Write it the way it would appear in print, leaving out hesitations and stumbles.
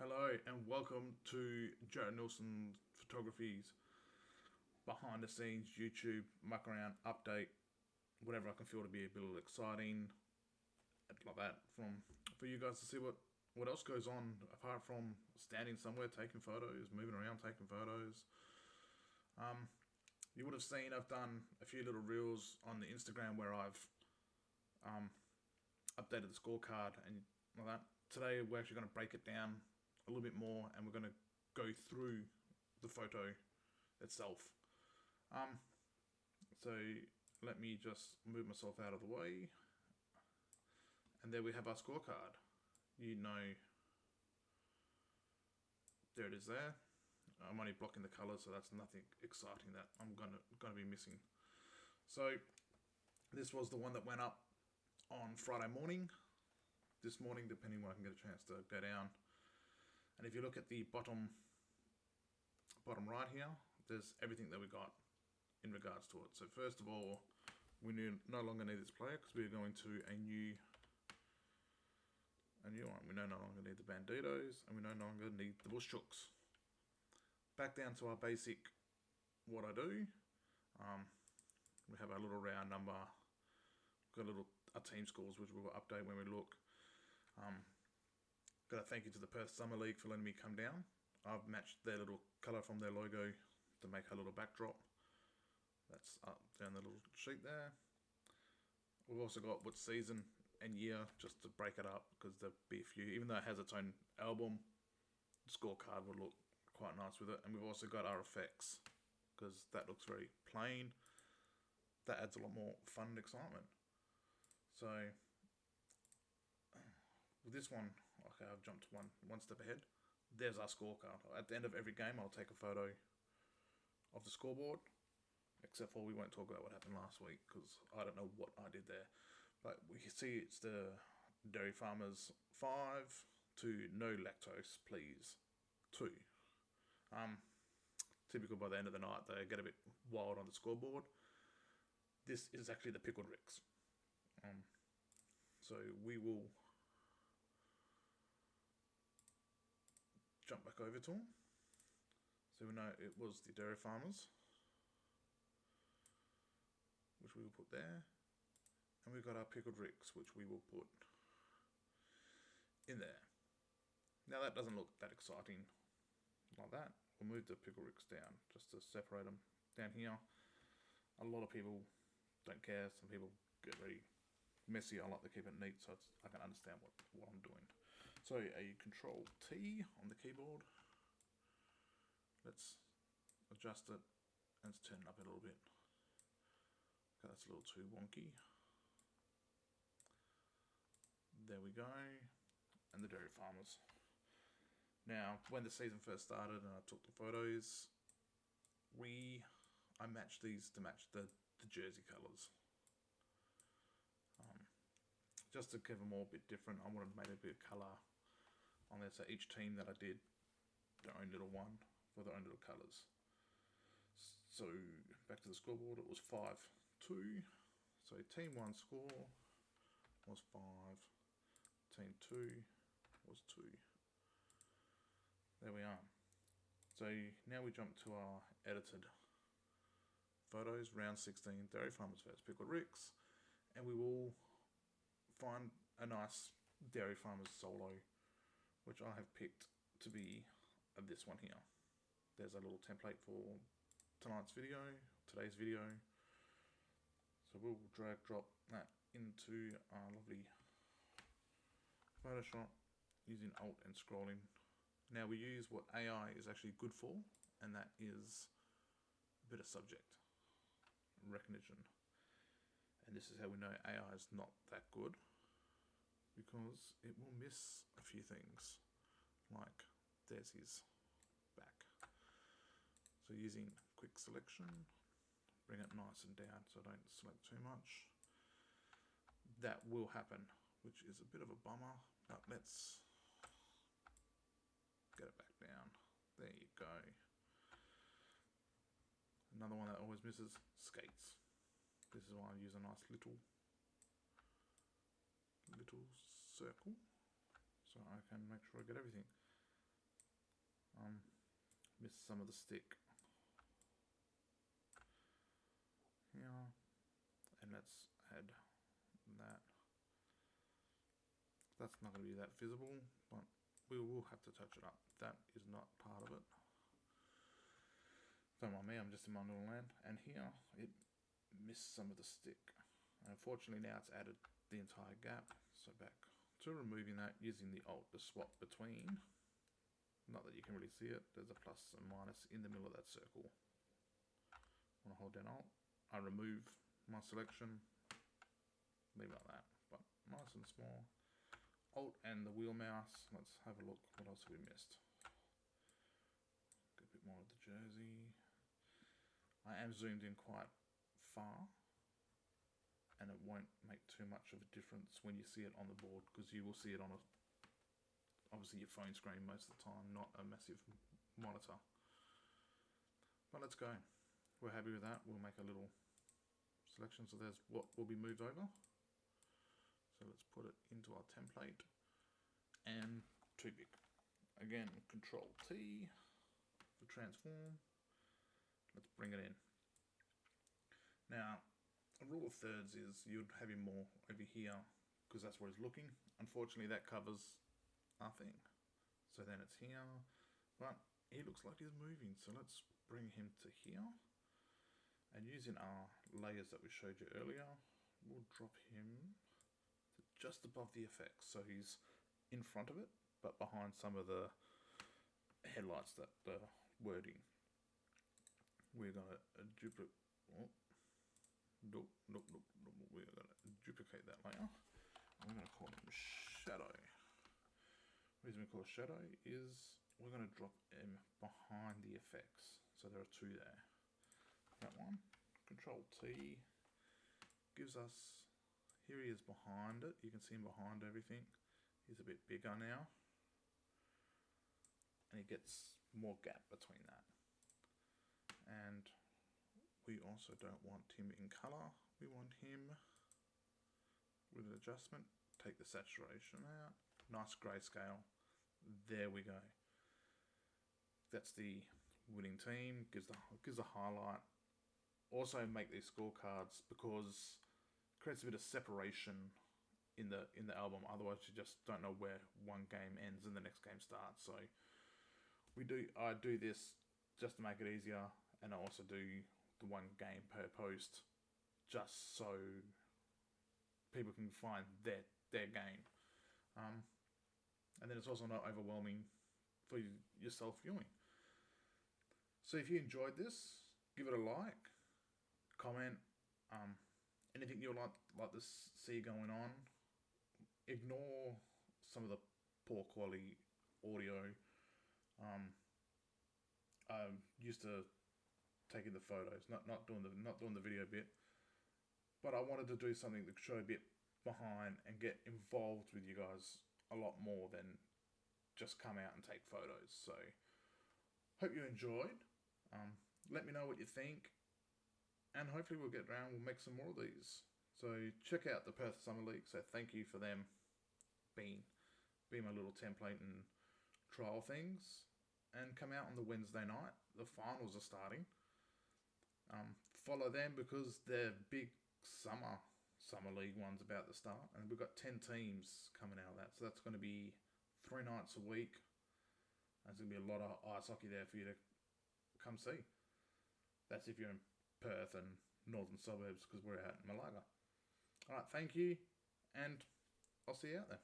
Hello and welcome to Jared Nilsson Photography's behind the scenes YouTube muck around update, whatever I can feel to be a little exciting, like that, for you guys to see what else goes on apart from standing somewhere taking photos, moving around taking photos. You would have seen I've done a few little reels on the Instagram where I've updated the scorecard and like that. Today we're actually going to break it down a little bit more and we're going to go through the photo itself. So let me just move myself out of the way, and there we have our scorecard. You know, there it is there. I'm only blocking the colors, so that's nothing exciting that I'm gonna be missing. So this was the one that went up on Friday morning, this morning, depending when I can get a chance to go down. And if you look at the bottom right here, there's everything that we got in regards to it. So first of all, we no longer need this player because we're going to a new one. We no longer need the banditos, and we no longer need the bush chooks. Back down to our basic, what I do. We have our little round number. Got our team scores, which we'll update when we look. Got a thank you to the Perth Summer League for letting me come down. I've matched their little colour from their logo to make a little backdrop. That's up down the little sheet there. We've also got what season and year, just to break it up, because there'll be a few. Even though it has its own album, the scorecard would look quite nice with it. And we've also got our effects, because that looks very plain. That adds a lot more fun and excitement. So with this one, okay, I've jumped one step ahead. There's our scorecard. At the end of every game, I'll take a photo of the scoreboard, except for we won't talk about what happened last week because I don't know what I did there. But we can see it's the Dairy Farmers 5 to no lactose, please 2. Typical by the end of the night, they get a bit wild on the scoreboard. This is actually the Pickled Ricks. So we will jump back over to them. So we know it was the Dairy Farmers, which we will put there. And we've got our Pickled Ricks, which we will put in there. Now that doesn't look that exciting like that. We'll move the Pickled Ricks down just to separate them down here. A lot of people don't care. Some people get very messy. I like to keep it neat so I can understand what I'm doing. So a Control T on the keyboard. Let's adjust it and let's turn it up a little bit. Okay, that's a little too wonky. There we go. And the Dairy Farmers. Now, when the season first started and I took the photos, I matched these to match the jersey colours. Just to give them all a bit different, I wanted to make a bit of colour on there. So each team that I did their own little one for their own little colours. So back to the scoreboard, it was 5-2. So team 1 score was 5. Team 2 was 2. There we are. So now we jump to our edited photos, round 16, Dairy Farmers vs Pickled Ricks, and we will find a nice Dairy Farmers solo, which I have picked to be this one here. There's a little template for today's video. So we'll drag drop that into our lovely Photoshop using Alt and scrolling. Now we use what AI is actually good for, and that is a bit of subject recognition. And this is how we know AI is not that good, because it will miss a few things, like there's his back. So using quick selection, bring it nice and down so I don't select too much. That will happen, which is a bit of a bummer, but let's get it back down. There you go. Another one that always misses, skates. This is why I use a nice little circle so I can make sure I get everything. Missed some of the stick here, and let's add that. That's not going to be that visible, but we will have to touch it up. That is not part of it. Don't mind me, I'm just in my little land. And here, it missed some of the stick. And unfortunately now it's added the entire gap. So back to removing that using the Alt to swap between. Not that you can really see it. There's a plus and minus in the middle of that circle. I'm going to hold down Alt. I remove my selection. Leave it like that. But nice and small. Alt and the wheel mouse. Let's have a look. What else have we missed? Get a bit more of the jersey. I am zoomed in quite far, and it won't make too much of a difference when you see it on the board, because you will see it on obviously your phone screen most of the time, not a massive monitor. But let's go. We're happy with that. We'll make a little selection. So there's what will be moved over. So let's put it into our template, and too big. Again, Control T for transform. Let's bring it in. Now, a rule of thirds is you'd have him more over here because that's where he's looking. Unfortunately, that covers nothing. So then it's here, but he looks like he's moving. So let's bring him to here. And using our layers that we showed you earlier, we'll drop him to just above the effects. So he's in front of it, but behind some of the headlights, that the wording. We're going to duplicate. Oh, nope. We're going to duplicate that layer. We're going to call him shadow. The reason we call shadow is we're going to drop him behind the effects. So there are two there. That one. Control T gives us. Here he is behind it. You can see him behind everything. He's a bit bigger now, and he gets more gap between that. And we also don't want him in color. We want him with an adjustment. Take the saturation out. Nice grayscale. There we go. That's the winning team. Gives a highlight. Also make these scorecards because it creates a bit of separation in the album. Otherwise, you just don't know where one game ends and the next game starts. So I do this just to make it easier. And I also do the one game per post, just so people can find their game. And then it's also not overwhelming for yourself viewing. So if you enjoyed this, give it a like, comment, anything you'd like to see going on. Ignore some of the poor quality audio. I'm used to taking the photos, not doing the video bit, but I wanted to do something that show a bit behind and get involved with you guys a lot more than just come out and take photos. So hope you enjoyed. Let me know what you think, and hopefully we'll make some more of these. So check out the Perth Summer League. So thank you for them being my little template and trial things, and come out on the Wednesday night. The finals are starting. Follow them because they're big summer league ones about to start, and we've got 10 teams coming out of that. So that's going to be 3 nights a week. There's going to be a lot of ice hockey there for you to come see. That's if you're in Perth and northern suburbs, because we're out in Malaga. All right, thank you, and I'll see you out there.